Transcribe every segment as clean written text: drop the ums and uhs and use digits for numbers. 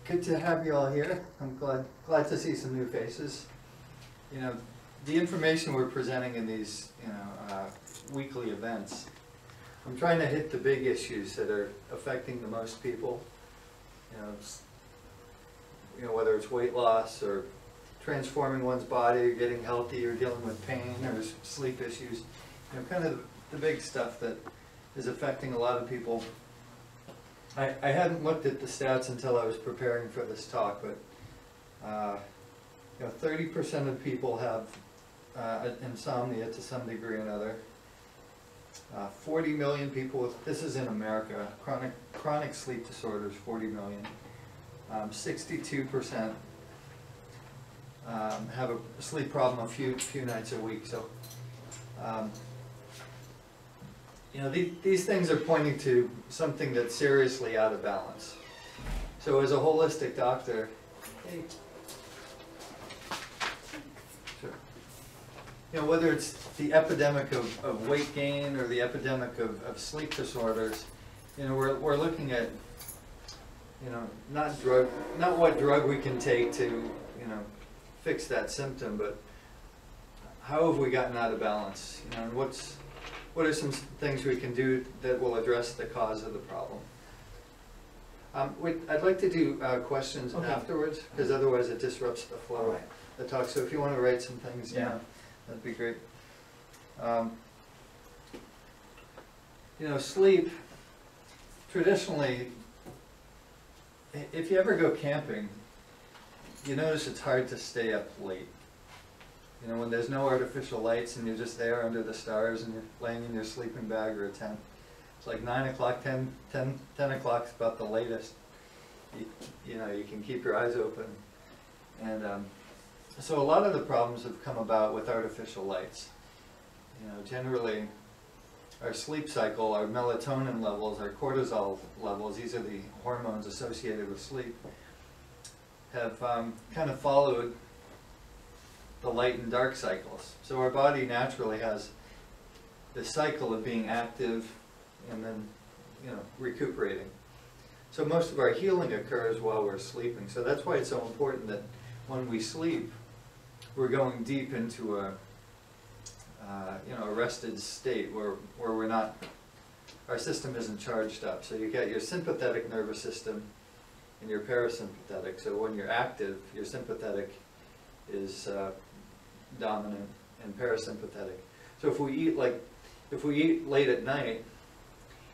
Good to have you all here. I'm glad to see some new faces. You know, the information we're presenting in these weekly events, I'm trying to hit the big issues that are affecting the most people. Whether it's weight loss or transforming one's body, or getting healthy, or dealing with pain or sleep issues. Kind of the big stuff that is affecting a lot of people. I hadn't looked at the stats until I was preparing for this talk, but 30% of people have insomnia to some degree or another. 40 million people with, this is in America, chronic sleep disorders, 40 million. 62% have a sleep problem a few nights a week. So, these things are pointing to something that's seriously out of balance. So as a holistic doctor, whether it's the epidemic of weight gain or the epidemic of sleep disorders, we're looking at, not what drug we can take to, fix that symptom, but how have we gotten out of balance? And what are some things we can do that will address the cause of the problem? I'd like to do questions afterwards, because otherwise it disrupts the flow of the talk. So if you want to write some things down, that'd be great. Sleep, traditionally, if you ever go camping, you notice it's hard to stay up late. When there's no artificial lights and you're just there under the stars and you're laying in your sleeping bag or a tent. It's like 9 o'clock, 10 o'clock is about the latest. You can keep your eyes open. And so a lot of the problems have come about with artificial lights. Generally, our sleep cycle, our melatonin levels, our cortisol levels, these are the hormones associated with sleep, have kind of followed the light and dark cycles. So our body naturally has this cycle of being active and then, recuperating. So most of our healing occurs while we're sleeping. So that's why it's so important that when we sleep, we're going deep into a rested state where we're not, our system isn't charged up. So you got your sympathetic nervous system and your parasympathetic. So when you're active, your sympathetic is dominant and parasympathetic. So if we eat late at night,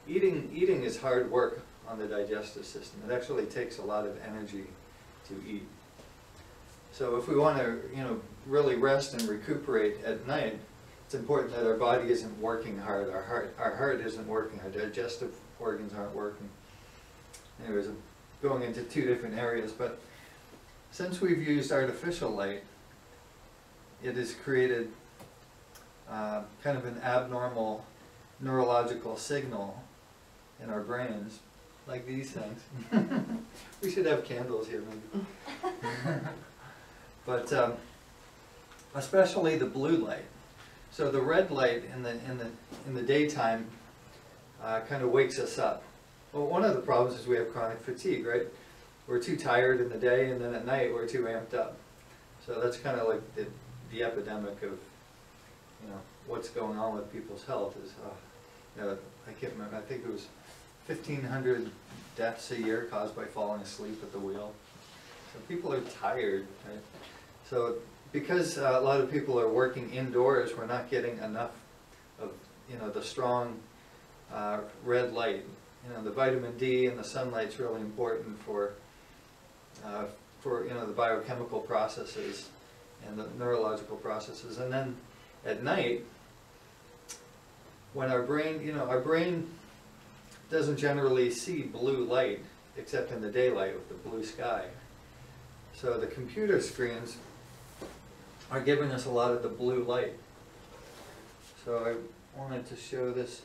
eating is hard work on the digestive system. It actually takes a lot of energy to eat. So if we want to, really rest and recuperate at night, it's important that our body isn't working hard. Our heart isn't working. Our digestive organs aren't working. Anyways, I'm going into two different areas, but since we've used artificial light, it has created kind of an abnormal neurological signal in our brains, like these things. We should have candles here, maybe. But especially the blue light. So the red light in the daytime kind of wakes us up. Well, one of the problems is we have chronic fatigue, right? We're too tired in the day, and then at night we're too amped up. So that's kind of like the epidemic of what's going on with people's health is I can't remember. I think it was 1,500 deaths a year caused by falling asleep at the wheel. So people are tired, right? So because a lot of people are working indoors, we're not getting enough of the strong red light. The vitamin D and the sunlight's really important for the biochemical processes and the neurological processes. And then at night, when our brain doesn't generally see blue light except in the daylight with the blue sky. So the computer screens are giving us a lot of the blue light. So I wanted to show this.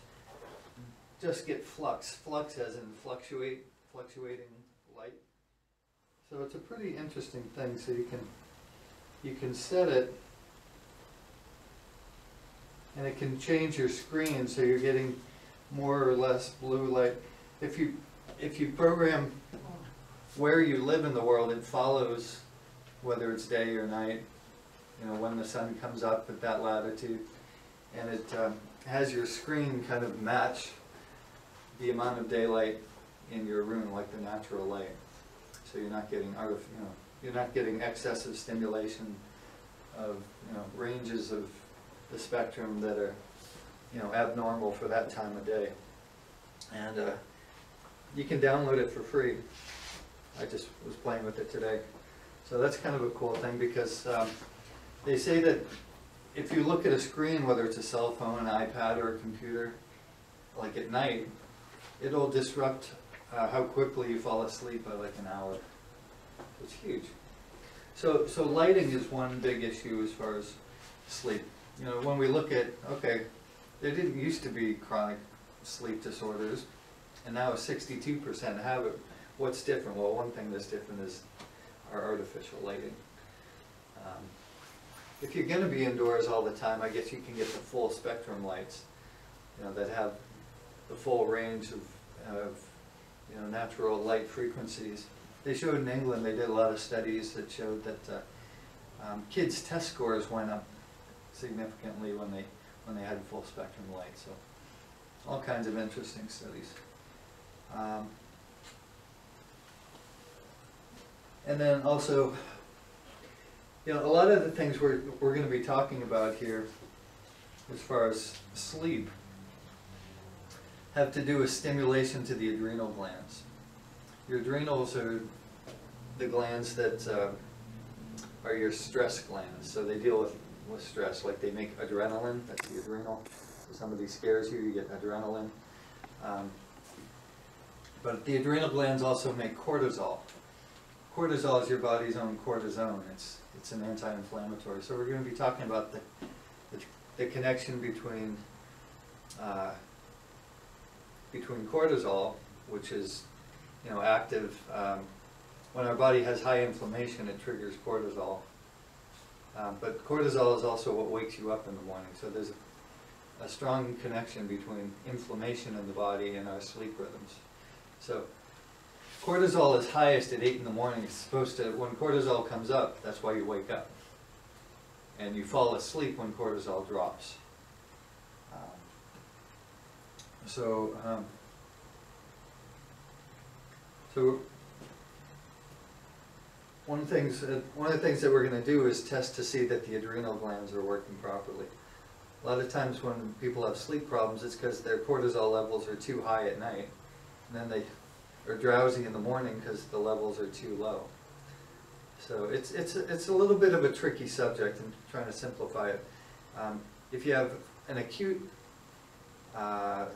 Just get flux as in fluctuating light. So it's a pretty interesting thing. So you can set it, and it can change your screen so you're getting more or less blue light. If you program where you live in the world, it follows whether it's day or night, when the sun comes up at that latitude, and it has your screen kind of match the amount of daylight in your room, like the natural light. So you're not getting you're not getting excessive stimulation of ranges of the spectrum that are abnormal for that time of day. And you can download it for free. I just was playing with it today. So that's kind of a cool thing, because they say that if you look at a screen, whether it's a cell phone, an iPad, or a computer, like at night, it'll disrupt how quickly you fall asleep by like an hour. It's huge. So lighting is one big issue as far as sleep. When we look at, okay, there didn't used to be chronic sleep disorders, and now 62% have it. What's different? Well, one thing that's different is our artificial lighting. If you're going to be indoors all the time, I guess you can get the full spectrum lights, that have the full range of natural light frequencies. They showed in England, they did a lot of studies that showed that kids' test scores went up significantly when they had full spectrum light. So all kinds of interesting studies. And then also, a lot of the things we're going to be talking about here as far as sleep have to do with stimulation to the adrenal glands. Your adrenals are the glands that are your stress glands. So they deal with stress, like they make adrenaline, that's the adrenal. So somebody scares you, you get adrenaline. But the adrenal glands also make cortisol. Cortisol is your body's own cortisone. It's an anti-inflammatory. So we're going to be talking about the connection between cortisol, which is active. When our body has high inflammation, it triggers cortisol. But cortisol is also what wakes you up in the morning. So there's a strong connection between inflammation in the body and our sleep rhythms. So cortisol is highest at 8 in the morning. It's supposed to, when cortisol comes up, that's why you wake up. And you fall asleep when cortisol drops. So one of the things that we're going to do is test to see that the adrenal glands are working properly. A lot of times when people have sleep problems, it's because their cortisol levels are too high at night, and then they are drowsy in the morning because the levels are too low. So it's a little bit of a tricky subject. I'm trying to simplify it. If you have an acute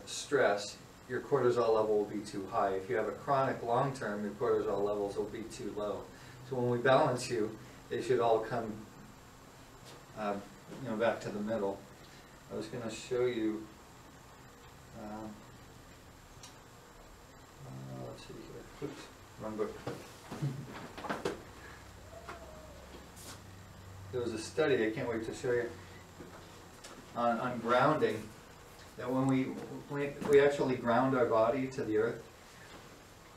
stress, your cortisol level will be too high. If you have a chronic long-term, your cortisol levels will be too low. So when we balance you, they should all come back to the middle. I was going to show you, let's see here, oops, wrong book. There was a study, I can't wait to show you, on grounding, that when we actually ground our body to the earth,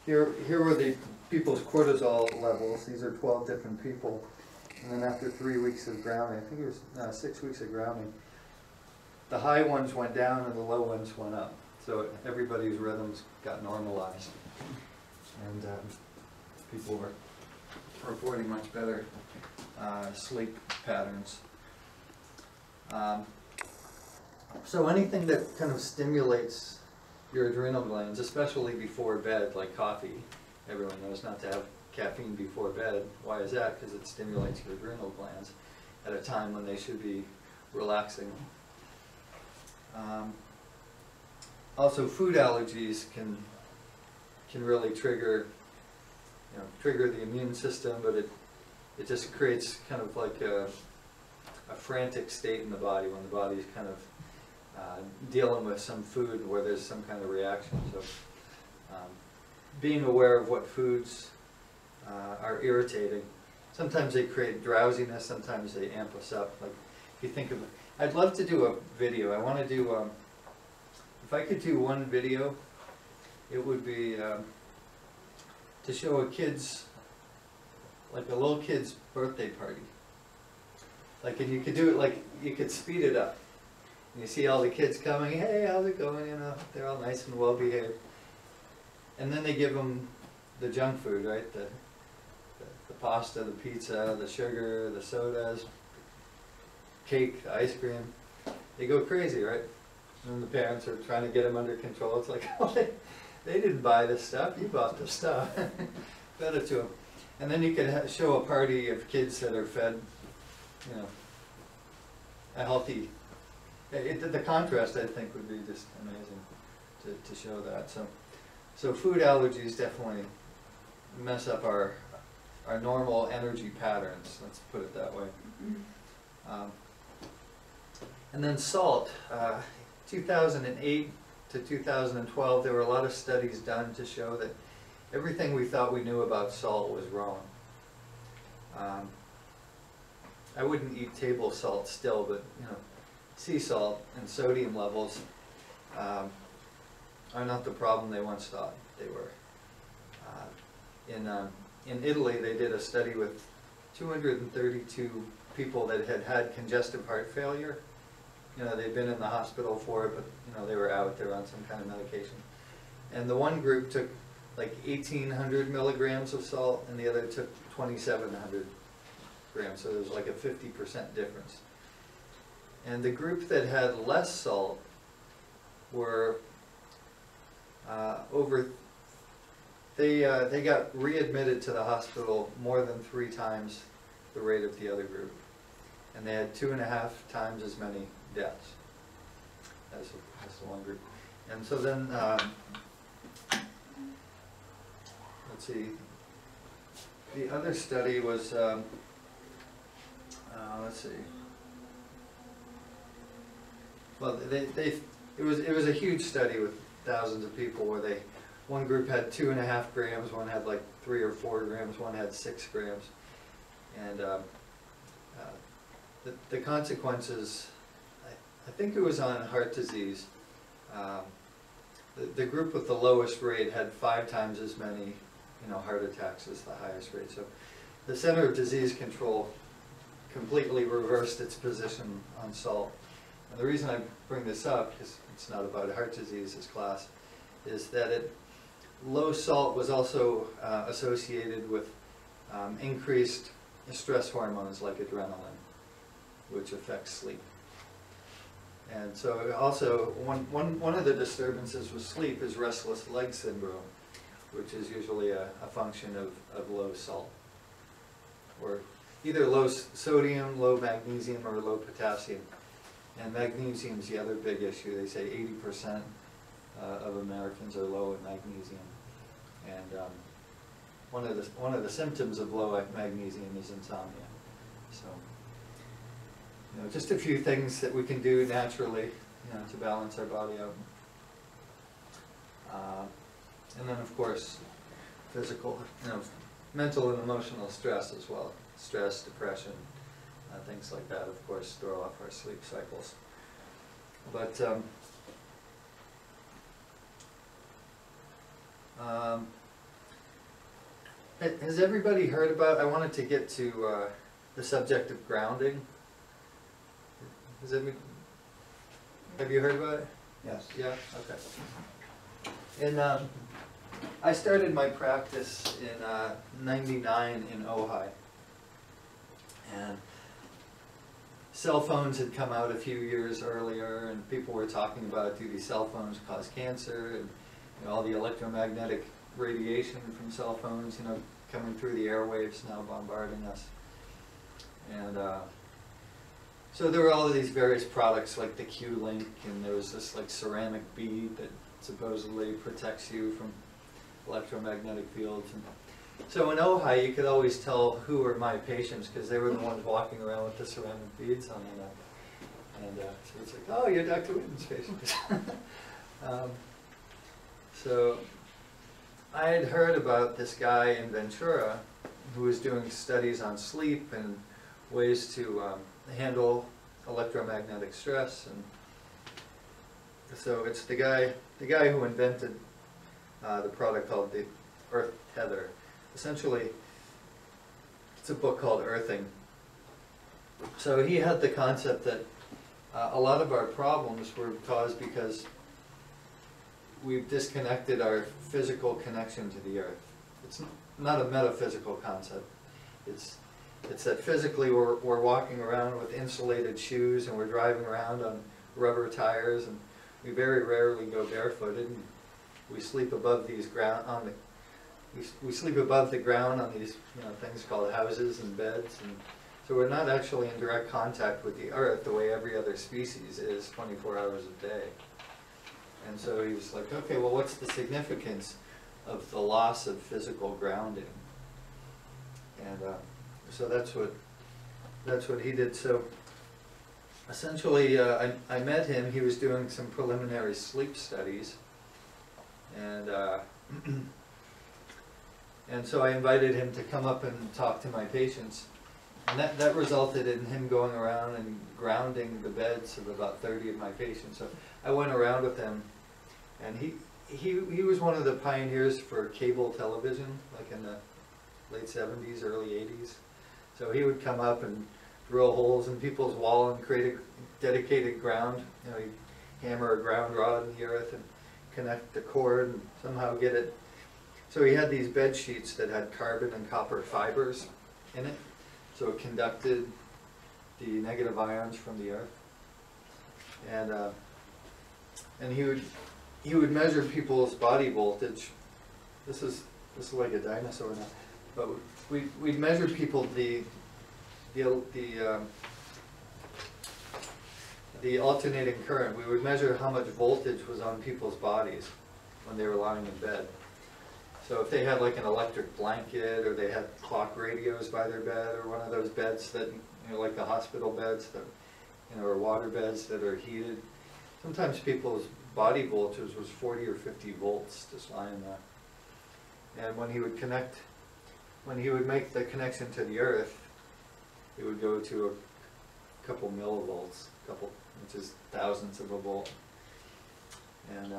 here were the people's cortisol levels. These are 12 different people. And then after 3 weeks of grounding, I think it was 6 weeks of grounding, the high ones went down and the low ones went up. So everybody's rhythms got normalized. And people were reporting much better sleep patterns. So anything that kind of stimulates your adrenal glands, especially before bed, like coffee, everyone knows not to have caffeine before bed. Why is that? Because it stimulates your adrenal glands at a time when they should be relaxing. Also, food allergies can really trigger the immune system, but it just creates kind of like a frantic state in the body when the body's kind of dealing with some food where there's some kind of reaction. So being aware of what foods are irritating. Sometimes they create drowsiness, sometimes they amp us up. Like if you think of it, I'd love to do a video. I want to do, if I could do one video, it would be to show a kid's, like a little kid's birthday party. Like, and you could do it like, you could speed it up. And you see all the kids coming, hey, how's it going, you know, they're all nice and well behaved. And then they give them the junk food, right? The pasta, the pizza, the sugar, the sodas, cake, the ice cream. They go crazy, right? And the parents are trying to get them under control. It's like, oh, they didn't buy this stuff, you bought the stuff. Fed it to them. And then you could show a party of kids that are fed, you know, a healthy, the contrast, I think, would be just amazing to show that. So food allergies definitely mess up our normal energy patterns, let's put it that way. And then salt. 2008 to 2012, there were a lot of studies done to show that everything we thought we knew about salt was wrong. I wouldn't eat table salt still, but you know, sea salt and sodium levels are not the problem they once thought they were. In Italy, they did a study with 232 people that had had congestive heart failure. You know, they'd been in the hospital for it, but you know, they were out there on some kind of medication. And the one group took like 1,800 milligrams of salt, and the other took 2,700 grams. So there was like a 50% difference. And the group that had less salt were they got readmitted to the hospital more than 3 times the rate of the other group. And they had 2.5 times as many deaths as the one group. And so then, let's see, the other study was, let's see, well, it was a huge study with thousands of people where one group had 2.5 grams, one had like 3 or 4 grams, one had 6 grams. And the consequences, I think it was on heart disease. The group with the lowest rate had 5 times as many, you know, heart attacks as the highest rate. So the Center of Disease Control completely reversed its position on salt. And the reason I bring this up, because it's not about heart disease, this class, is that low salt was also associated with increased stress hormones like adrenaline, which affects sleep. And so also, one of the disturbances with sleep is restless leg syndrome, which is usually a function of low salt, or either low sodium, low magnesium, or low potassium. And magnesium is the other big issue. They say 80% of Americans are low in magnesium. And one of the symptoms of low magnesium is insomnia. So, you know, just a few things that we can do naturally, you know, to balance our body out. And then, of course, physical, you know, mental and emotional stress as well. Stress, depression, things like that, of course, throw off our sleep cycles. But has everybody heard about, I wanted to get to the subject of grounding. Have you heard about it? Yes. Yeah? Okay. And I started my practice in '99 in Ojai. And cell phones had come out a few years earlier, and people were talking about, do these cell phones cause cancer, and you know, all the electromagnetic radiation from cell phones, you know, coming through the airwaves now bombarding us. And so there were all of these various products like the Q-Link, and there was this like ceramic bead that supposedly protects you from electromagnetic fields. And so in Ojai, you could always tell who were my patients because they were the ones walking around with the ceramic beads on their neck. And so it's like, oh, you're Dr. Whitten's patient. So I had heard about this guy in Ventura who was doing studies on sleep and ways to handle electromagnetic stress. And so it's the guy who invented the product called the Earth tether. Essentially, it's a book called Earthing. So he had the concept that a lot of our problems were caused because we've disconnected our physical connection to the earth. It's not a metaphysical concept. It's that physically we're walking around with insulated shoes and we're driving around on rubber tires, and we very rarely go barefooted, and we sleep above these we sleep above the ground on these things called houses and beds, and so we're not actually in direct contact with the earth the way every other species is 24 hours a day. And so he was like, okay, well, what's the significance of the loss of physical grounding? And so that's what he did. So essentially, I met him. He was doing some preliminary sleep studies, and and so I invited him to come up and talk to my patients. And that resulted in him going around and grounding the beds of about 30 of my patients. So I went around with him, and he was one of the pioneers for cable television, like in the late 70s, early 80s. So he would come up and drill holes in people's wall and create a dedicated ground. He'd hammer a ground rod in the earth and connect the cord and somehow get it. So he had these bed sheets that had carbon and copper fibers in it. So it conducted the negative ions from the earth, and he would measure people's body voltage. This is like a dinosaur now, but we'd measure people the alternating current. We would measure how much voltage was on people's bodies when they were lying in bed. So if they had like an electric blanket, or they had clock radios by their bed, or one of those beds that, like the hospital beds that, or water beds that are heated, sometimes people's body voltage was 40 or 50 volts just lying there. And when he would make the connection to the earth, it would go to a couple millivolts, which is thousandths of a volt. And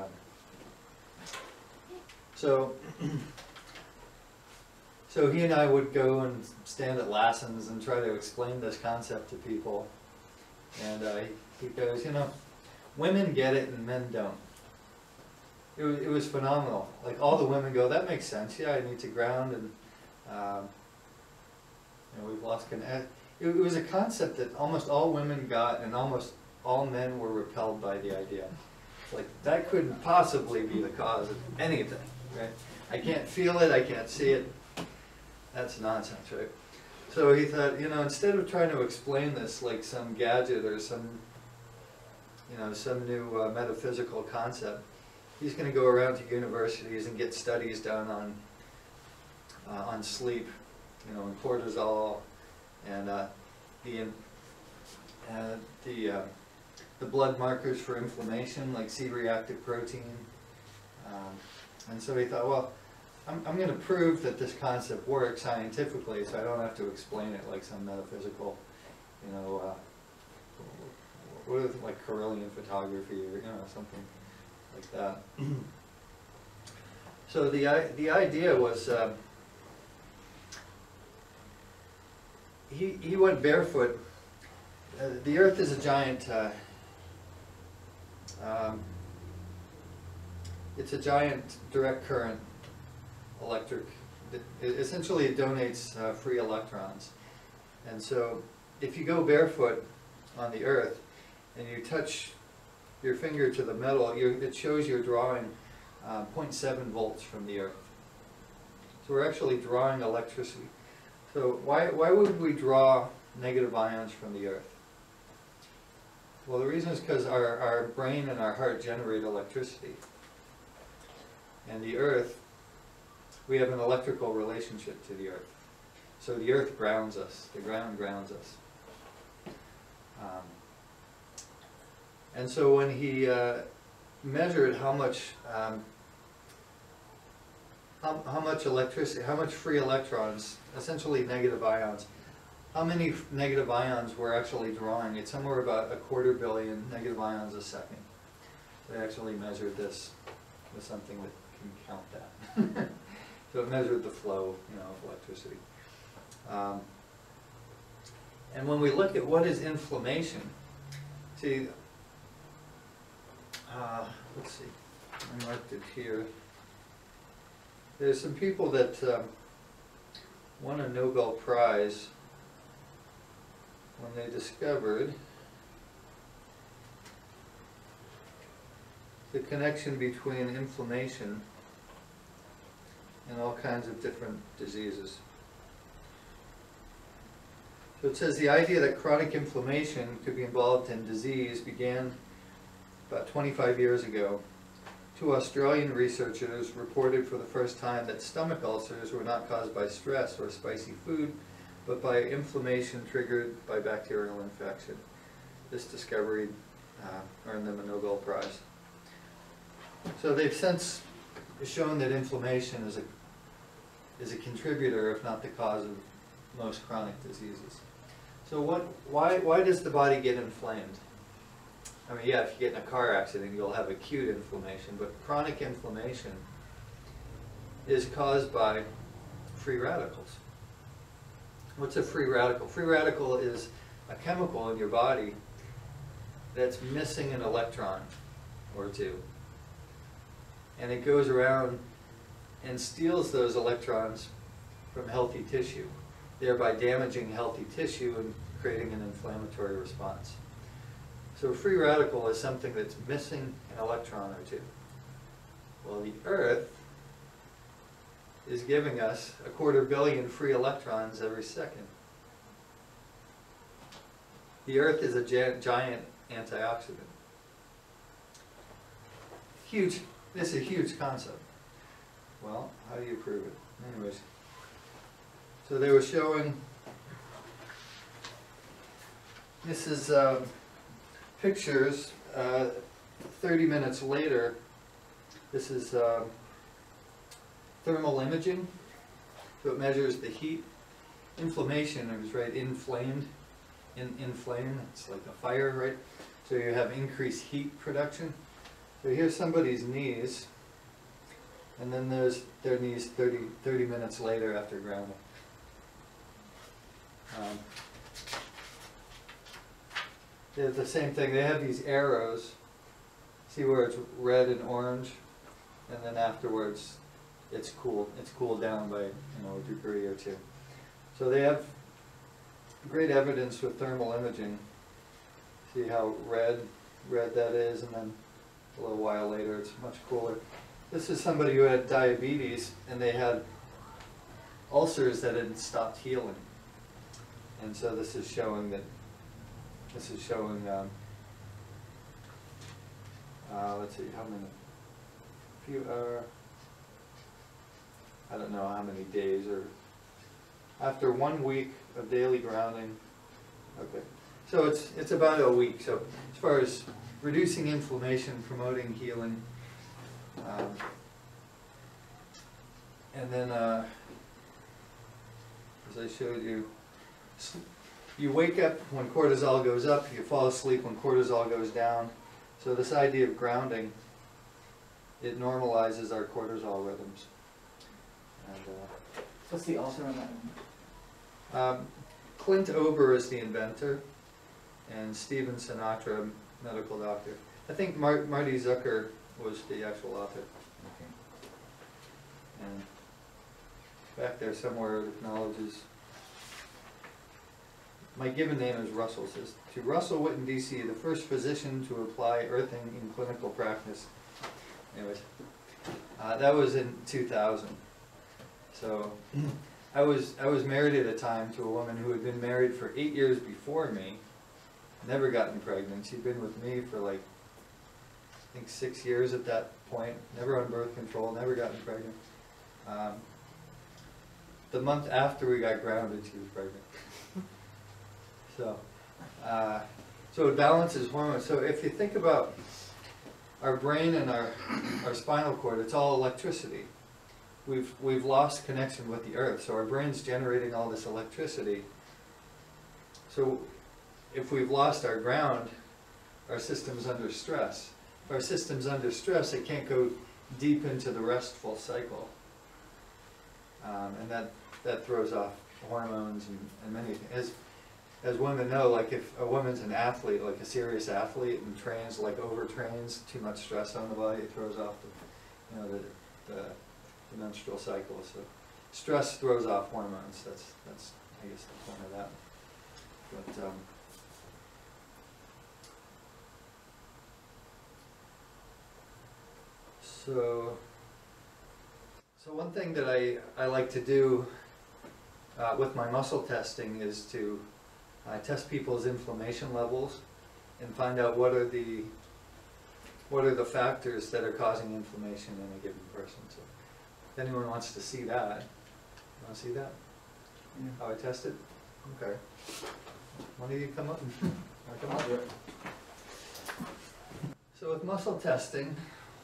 so he and I would go and stand at lessons and try to explain this concept to people. And he goes, women get it and men don't. It was phenomenal. Like, all the women go, that makes sense. Yeah, I need to ground, and we've lost connection. It was a concept that almost all women got, and almost all men were repelled by the idea. Like, that couldn't possibly be the cause of anything, right? I can't feel it, I can't see it. That's nonsense, right? So he thought, instead of trying to explain this like some gadget or some new metaphysical concept, he's going to go around to universities and get studies done on sleep, and cortisol, and the blood markers for inflammation, like C-reactive protein. And so he thought, well, I'm going to prove that this concept works scientifically, so I don't have to explain it like some metaphysical, what is it, like Carillion photography, or something like that. So the idea was, he went barefoot. The Earth is a giant. It's a giant direct current electric. Essentially, it donates free electrons. And so, if you go barefoot on the Earth and you touch your finger to the metal, it shows you're drawing 0.7 volts from the Earth. So we're actually drawing electricity. So why would we draw negative ions from the Earth? Well, the reason is because our brain and our heart generate electricity. And the Earth, we have an electrical relationship to the Earth. So the Earth grounds us, the ground grounds us. And so when he measured how much electricity, how much free electrons, essentially negative ions, how many negative ions we're actually drawing, it's somewhere about 250 million negative ions a second. They actually measured this with something that can count that. So it measured the flow, of electricity. And when we look at what is inflammation, see, let's see, I marked it here. There's some people that won a Nobel Prize when they discovered the connection between inflammation and all kinds of different diseases. So it says the idea that chronic inflammation could be involved in disease began about 25 years ago. 2 Australian researchers reported for the first time that stomach ulcers were not caused by stress or spicy food, but by inflammation triggered by bacterial infection. This discovery earned them a Nobel Prize. So they've since shown that inflammation is a contributor, if not the cause, of most chronic diseases. So why does the body get inflamed? I mean, yeah, if you get in a car accident, you'll have acute inflammation, but chronic inflammation is caused by free radicals. What's a free radical? Free radical is a chemical in your body that's missing an electron or two. And it goes around and steals those electrons from healthy tissue, thereby damaging healthy tissue and creating an inflammatory response. So a free radical is something that's missing an electron or two. Well, the Earth is giving us 250 million free electrons every second. The Earth is a giant antioxidant. Huge. This is a huge concept. Well, how do you prove it? Anyways, so they were showing, this is pictures 30 minutes later. This is thermal imaging, so it measures the heat. Inflammation is right, inflamed, inflame, it's like a fire, right? So you have increased heat production. So here's somebody's knees, and then there's their knees 30 minutes later after grounding. They're the same thing. They have these arrows. See where it's red and orange, and then afterwards it's cool. It's cooled down by a degree or two. So they have great evidence with thermal imaging. See how red that is, and then a little while later it's much cooler. This is somebody who had diabetes, and they had ulcers that had stopped healing. And so this is showing that, let's see how many, I don't know how many days, or after 1 week of daily grounding. Okay, so it's about a week. So as far as reducing inflammation, promoting healing, and then as I showed you, you wake up when cortisol goes up, you fall asleep when cortisol goes down. So this idea of grounding, it normalizes our cortisol rhythms. And, what's the author on that one? Clint Ober is the inventor, and Steven Sinatra, medical doctor. I think Marty Zucker was the actual author. Okay. And back there somewhere it acknowledges. My given name is Russell. It says, to Russell Whitten, D.C., the first physician to apply earthing in clinical practice. Anyways, that was in 2000. So I was married at a time to a woman who had been married for 8 years before me, never gotten pregnant. She'd been with me for like, I think 6 years at that point, never on birth control, never gotten pregnant. The month after we got grounded, she was pregnant. So it balances hormones. So if you think about our brain and our spinal cord, it's all electricity. We've lost connection with the earth, so our brain's generating all this electricity. So if we've lost our ground, our system's under stress. If our system's under stress, it can't go deep into the restful cycle. And that throws off hormones and many things. As women know, like if a woman's an athlete, like a serious athlete, and trains, like overtrains, too much stress on the body, it throws off the menstrual cycle. So stress throws off hormones. That's I guess the point of that. But so one thing that I like to do with my muscle testing is to test people's inflammation levels and find out what are the factors that are causing inflammation in a given person. So if anyone wants to see that, you want to see that? Yeah. How I test it? Okay. One of you come up. Come I'll up. do it. So with muscle testing,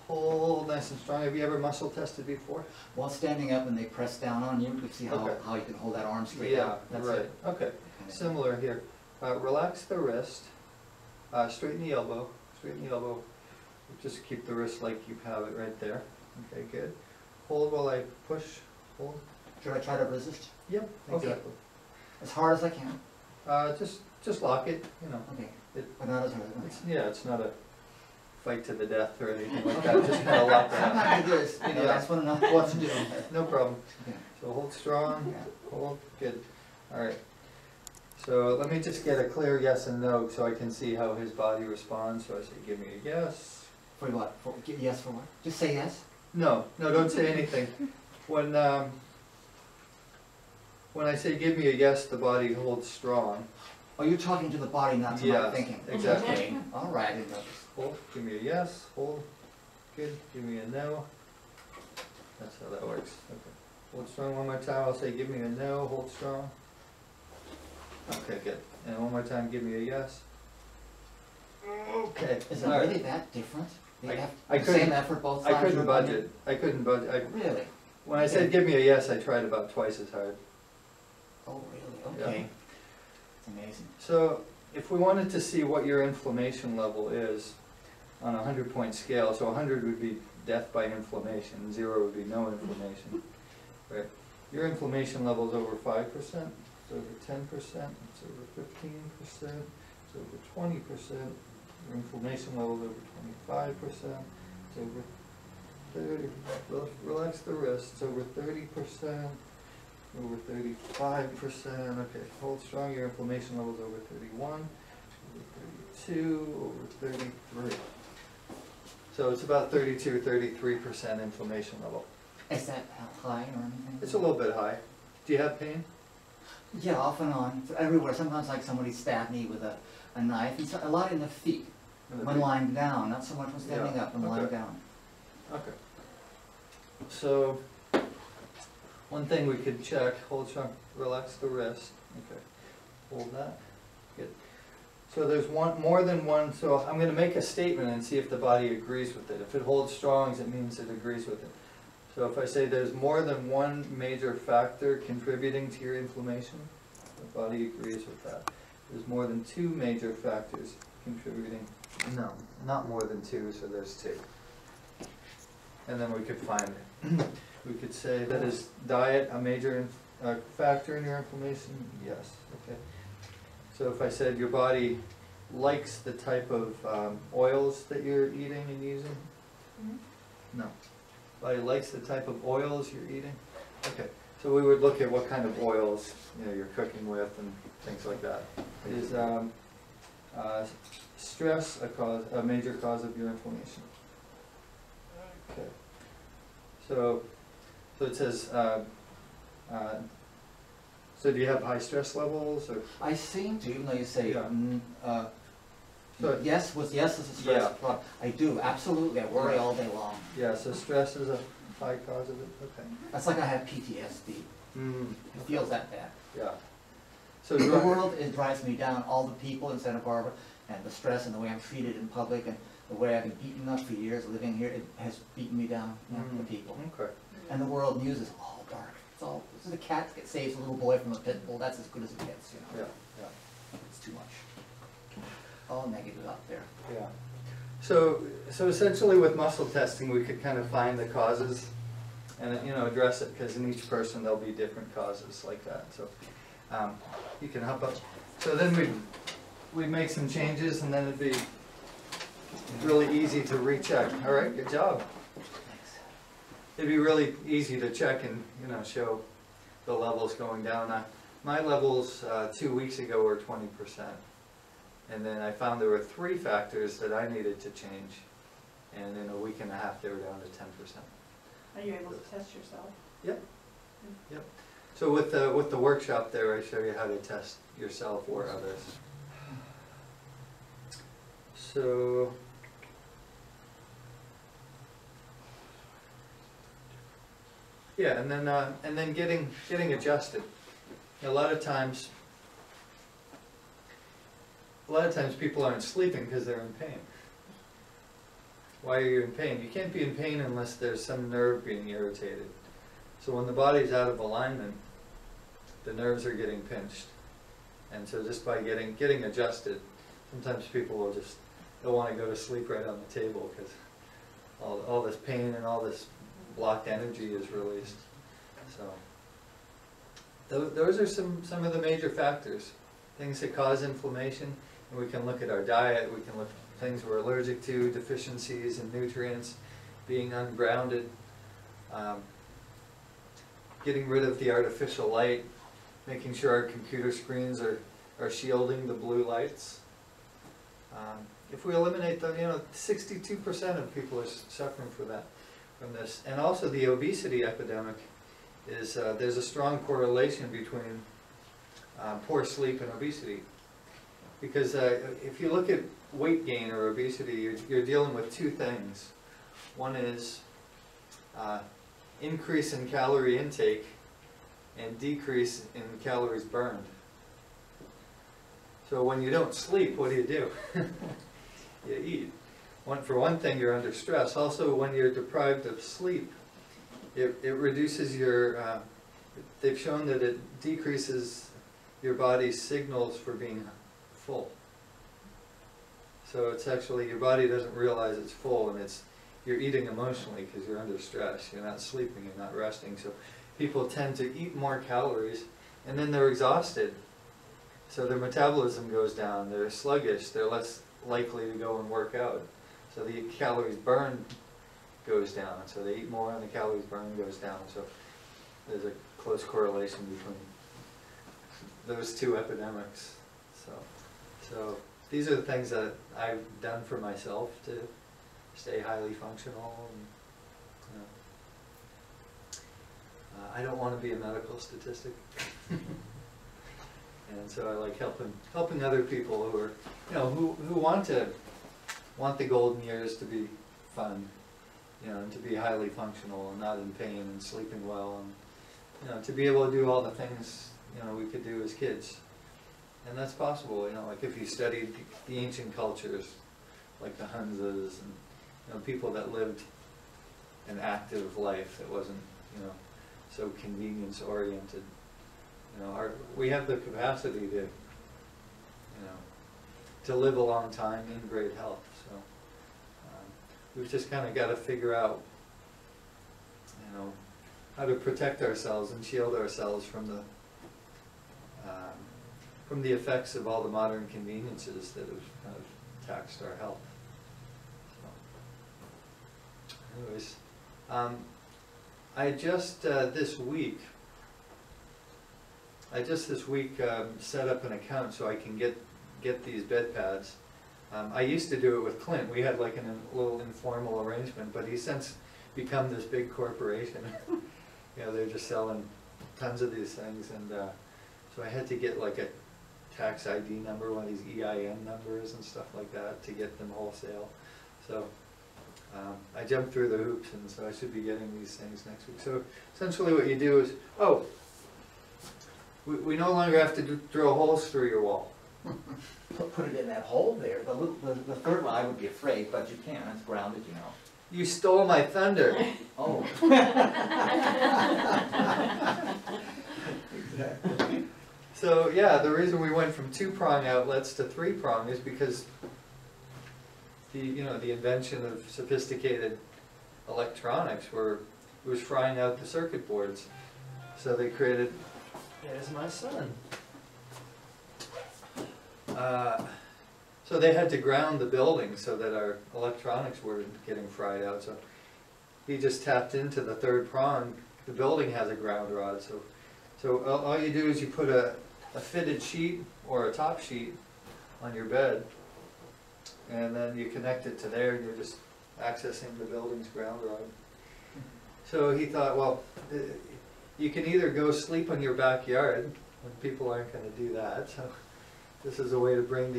hold nice and strong. Have you ever muscle tested before? While standing up and they press down on you, you see how, Okay. how you can hold that arm straight Yeah, up. That's right. it. Okay. Similar here. Relax the wrist. Straighten the elbow. Straighten the elbow. Just keep the wrist like you have it right there. Okay, good. Hold while I push. Hold. Should I try to resist? Yep. Okay. Exactly. As hard as I can. Just lock it. You know. Okay. It, But not as hard as I can. it's not a fight to the death or anything like that. Just kind of lock that. Sometimes it is, you know, Yeah. that's what enough what to do. No problem. Okay. So hold strong. Yeah. Hold. Good. All right. So let me just get a clear yes and no so I can see how his body responds. So I say, give me a yes. For what? For, yes for what? Just say yes? No, don't say anything. When I say give me a yes, the body holds strong. Oh, you're talking to the body, not to my Yes, thinking. exactly. Okay. All right, I didn't know this. Hold, give me a yes, hold, good, give me a no. That's how that works. Okay. Hold strong one more time, I'll say give me a no, hold strong. Okay, good. And one more time, give me a yes. Okay. Is it All right. really that different? They I- have I the couldn't- same effort both sides? I couldn't or budget. I couldn't budget. Really? When I said give me a yes, I tried about twice as hard. Oh, really? Yeah. Okay. It's amazing. So if we wanted to see what your inflammation level is on a 100-point scale, so 100 would be death by inflammation, 0 would be no inflammation. Right? Your inflammation level is over 5%, it's over 10%, it's over 15%, it's over 20%. Your inflammation level is over 25%, it's over 30. Relax the wrist, it's over 30%. Over 35%, okay, hold strong, your inflammation level is over 31, over 32, over 33. So it's about 32 or 33% inflammation level. Is that high or anything? It's a little bit high. Do you have pain? Yeah, off and on. It's everywhere. Sometimes like somebody stabbed me with a knife. And so, a lot in the feet. When lying down, not so much when standing Yeah, up, when lying okay. down. Okay. So, one thing we could check, hold strong, relax the wrist. Okay, hold that. Good. So there's more than one, so I'm going to make a statement and see if the body agrees with it. If it holds strong, it means it agrees with it. So if I say there's more than one major factor contributing to your inflammation, the body agrees with that. There's more than two major factors contributing. No, not more than two, so there's two. And then we could find it. We could say that is diet a major factor in your inflammation? Yes, okay. So if I said your body likes the type of oils that you're eating and using? No. Body likes the type of oils you're eating? Okay. So we would look at what kind of oils you're cooking with and things like that. Is stress a major cause of your inflammation? Okay. So it says, so do you have high stress levels or? I seem to, even though you say, Yeah. So- yes is a stress Yeah. problem. I do, absolutely. I worry all day long. Yeah, so stress is a high cause of it, okay. That's like I have PTSD. It feels that bad. Yeah. So The world, it drives me down, all the people in Santa Barbara, and the stress and the way I'm treated in public, and the way I've been beaten up for years living here, it has beaten me down, the people. Okay. And the world news is all dark. It's all, this is a cat that saves a little boy from a pit bull, that's as good as it gets, you know. Yeah, It's too much. All negative up there. yeah. So essentially with muscle testing, we could kind of find the causes and address it, because in each person there'll be different causes like that. So you can hop up. So then we'd make some changes, and then it'd be really easy to recheck. All right, good job. It'd be really easy to check and show the levels going down. My levels 2 weeks ago were 20%, and then I found there were 3 factors that I needed to change, and in a week and a half they were down to 10%. Are you able to test yourself? Yep. Yep. So with the workshop there, I show you how to test yourself or others. So yeah, and then getting adjusted. A lot of times people aren't sleeping because they're in pain. Why are you in pain? You can't be in pain unless there's some nerve being irritated. So when the body's out of alignment, the nerves are getting pinched. And so just by getting adjusted, sometimes people they'll want to go to sleep right on the table because all this pain and all this blocked energy is released. So those are some of the major factors, things that cause inflammation. And we can look at our diet, we can look at things we're allergic to, deficiencies in nutrients, being ungrounded, getting rid of the artificial light, making sure our computer screens are shielding the blue lights. If we eliminate them, 62% of people are suffering from this. And also the obesity epidemic is, there's a strong correlation between poor sleep and obesity. Because if you look at weight gain or obesity, you're dealing with 2 things. One is increase in calorie intake and decrease in calories burned. So when you don't sleep, what do? You eat. For one thing, you're under stress. Also, when you're deprived of sleep, it reduces your, they've shown that it decreases your body's signals for being full. So it's actually, your body doesn't realize it's full, and you're eating emotionally because you're under stress. You're not sleeping, you're not resting. So people tend to eat more calories, and then they're exhausted. So their metabolism goes down, they're sluggish, they're less likely to go and work out. So the calories burned goes down. So they eat more and the calories burned goes down. So there's a close correlation between those 2 epidemics. So these are the things that I've done for myself to stay highly functional. And, I don't want to be a medical statistic. And so I like helping other people who are, who want the golden years to be fun, and to be highly functional and not in pain and sleeping well, and to be able to do all the things we could do as kids. And that's possible, like if you studied the ancient cultures, like the Hunzas, and people that lived an active life that wasn't so convenience oriented. We have the capacity to live a long time in great health. So we've just kind of got to figure out, how to protect ourselves and shield ourselves from the effects of all the modern conveniences that have kind of taxed our health. So, anyways, I just this week set up an account so I can get these bed pads. I used to do it with Clint. We had like a little informal arrangement, but he's since become this big corporation. They're just selling tons of these things, and so I had to get like a tax ID number, one of these EIN numbers and stuff like that to get them wholesale. So I jumped through the hoops, and so I should be getting these things next week. So essentially what you do is, we no longer have to drill holes through your wall. Put it in that hole there. The third one I would be afraid, but you can. It's grounded, You stole my thunder. Oh. Exactly. So yeah, the reason we went from 2-prong outlets to 3-prong is because the invention of sophisticated electronics were was frying out the circuit boards. So they created, there's my son. So they had to ground the building so that our electronics weren't getting fried out. So he just tapped into the third prong. The building has a ground rod. So all you do is you put a fitted sheet or a top sheet on your bed, and then you connect it to there, and you're just accessing the building's ground rod. So he thought, well, you can either go sleep in your backyard, and people aren't going to do that, so this is a way to bring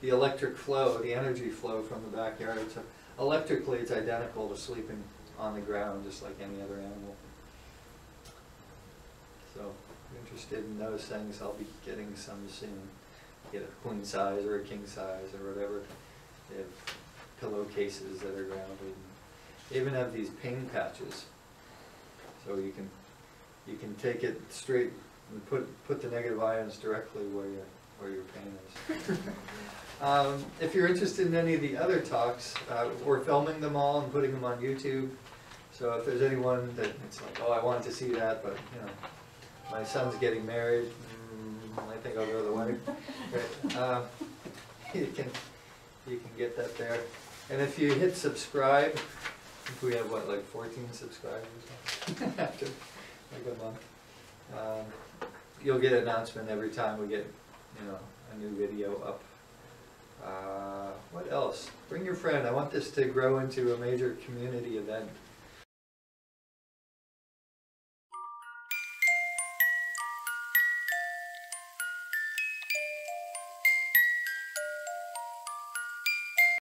the electric flow, the energy flow from the backyard. So electrically it's identical to sleeping on the ground, just like any other animal. So if you're interested in those things, I'll be getting some soon. Get a queen size or a king size or whatever. They have pillowcases that are grounded. They even have these pain patches, so you can take it straight and put the negative ions directly where your pain is. If you're interested in any of the other talks, we're filming them all and putting them on YouTube. So if there's anyone that it's like, oh, I wanted to see that, but you know, my son's getting married, I think I'll go to the wedding. But, you can get that there. And if you hit subscribe, I think we have what, like 14 subscribers after like a month. You'll get an announcement every time we get, you know, a new video up. What else? Bring your friend. I want this to grow into a major community event.